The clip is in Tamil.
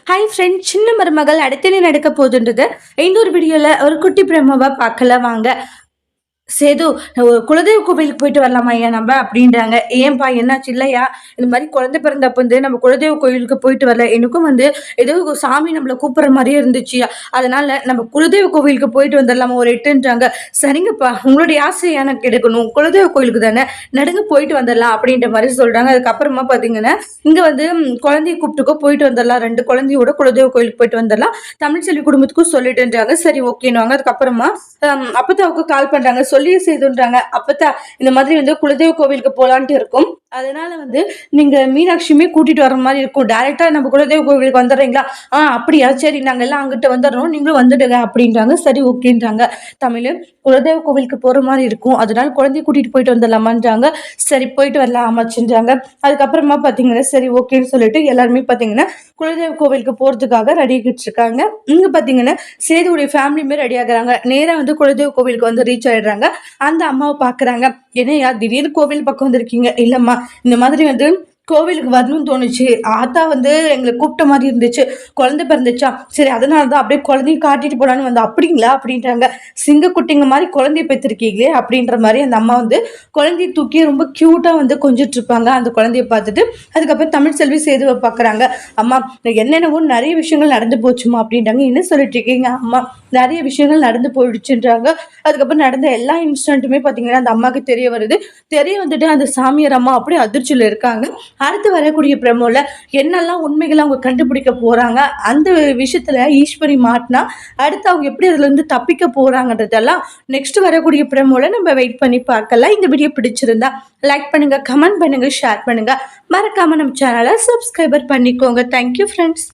ஹாய் ஃப்ரெண்ட், சின்ன மருமகள் அடுத்து நடக்க போகுதுன்றது இந்த ஒரு வீடியோல ஒரு குட்டி பிரமோவா பார்க்கல வாங்க. சேது, குலதெய்வ கோவிலுக்கு போயிட்டு வரலாமா ஐயா நம்ம அப்படின்றாங்க. ஏன்பா என்னாச்சு? இல்லையா, இந்த மாதிரி குழந்தை பிறந்தப்ப நம்ம குலதெய்வ கோயிலுக்கு போயிட்டு வரல, எனக்கும் ஏதோ சாமி நம்மளை கூப்பிடுற மாதிரியே இருந்துச்சு, அதனால நம்ம குலதெய்வ கோவிலுக்கு போயிட்டு வந்துடலாமா ஒரு எட்டுன்றாங்க. சரிங்கப்பா, உங்களுடைய ஆசை எனக்கு எடுக்கணும், குலதெய்வ கோயிலுக்கு தானே, நடுங்க போயிட்டு வந்துடலாம் அப்படின்ற மாதிரி சொல்றாங்க. அதுக்கப்புறமா பாத்தீங்கன்னா இங்க குழந்தைய கூப்பிட்டுக்கோ, போயிட்டு வந்துடலாம், 2 குழந்தையோட குலதெய்வ கோயிலுக்கு போயிட்டு வந்துடலாம், தமிழ் செல்வி குடும்பத்துக்கும் சொல்லிட்டுன்றாங்க. சரி ஓகேன்னு அதுக்கப்புறமா அப்பத்தாவுக்கு கால் பண்றாங்க. சொல்லி செய்துன்றாங்க. அப்பத்தா, இந்த மாதிரி குலதெய்வ கோவிலுக்கு போலான்ட்டு இருக்கும், அதனால நீங்க மீனாட்சியுமே கூட்டிட்டு வர மாதிரி இருக்கும், டைரக்டா நம்ம குலதெய்வ கோவிலுக்கு வந்துடுறீங்களா? அப்படியா, சரி நாங்க எல்லாம் அங்கிட்ட வந்துடுறோம், நீங்களும் வந்துடுங்க அப்படின்றாங்க. சரி ஓகேன்றாங்க. தமிழ், குலதெய்வ கோவிலுக்கு போற மாதிரி இருக்கும், அதனால குழந்தைய கூட்டிட்டு போயிட்டு வந்துடலாமான்றாங்க. சரி போயிட்டு வரலாம் ஆமாச்சுன்றாங்க. அதுக்கப்புறமா பாத்தீங்கன்னா சரி ஓகேன்னு சொல்லிட்டு எல்லாருமே பாத்தீங்கன்னா குலதெய்வ கோவிலுக்கு போறதுக்காக ரெடி ஆகிட்டு இருக்காங்க. இங்க பாத்தீங்கன்னா சேதுடைய ஃபேமிலியுமே ரெடி ஆகுறாங்க. நேரா குலதெய்வ கோவிலுக்கு ரீச் ஆயிடுறாங்க. அந்த அம்மாவை பாக்குறாங்க. என்னையா திடீர்னு கோவில் பக்கம் வந்திருக்கீங்க? இல்லம்மா, இந்த மாதிரி கோவிலுக்கு வரணும்னு தோணுச்சு, ஆத்தா எங்களை கூப்பிட்ட மாதிரி இருந்துச்சு, குழந்தை பிறந்துச்சா, சரி அதனாலதான் அப்படியே குழந்தைய காட்டிட்டு போலான்னு வந்தோம். அப்படிங்களா அப்படின்றாங்க. சிங்க குட்டிங்க மாதிரி குழந்தைய பெற்றிருக்கீங்களே அப்படின்ற மாதிரி அந்த அம்மா குழந்தைய தூக்கி ரொம்ப கியூட்டா கொஞ்சிட்டு இருப்பாங்க. அந்த குழந்தைய பார்த்துட்டு அதுக்கப்புறம் தமிழ் செல்வி சேதுவை பாக்குறாங்க. அம்மா, என்னென்னவோ நிறைய விஷயங்கள் நடந்து போச்சுமா அப்படின்றாங்க. என்ன சொல்லிட்டு இருக்கீங்க அம்மா? நிறைய விஷயங்கள் நடந்து போயிடுச்சுன்றாங்க. அதுக்கப்புறம் நடந்த எல்லா இன்சிடென்ட்டுமே பாத்தீங்கன்னா அந்த அம்மாவுக்கு தெரிய வருது. தெரிய வந்துட்டு அந்த சாமியார் அம்மா அப்படியே அதிர்ச்சியில இருக்காங்க. அடுத்து வரக்கூடிய பிரமோல என்னெல்லாம் உண்மைகளை அவங்க கண்டுபிடிக்க போறாங்க, அந்த விஷயத்துல ஈஸ்வரி மாட்டினா அடுத்து அவங்க எப்படி அதுல இருந்து தப்பிக்க போறாங்கன்றதெல்லாம் நெக்ஸ்ட் வரக்கூடிய பிரமோல நம்ம வெயிட் பண்ணி பார்க்கலாம். இந்த வீடியோ பிடிச்சிருந்தா லைக் பண்ணுங்க, கமெண்ட் பண்ணுங்க, ஷேர் பண்ணுங்க, மறக்காம நம்ம சேனலை சப்ஸ்கிரைபர் பண்ணிக்கோங்க. Thank you friends.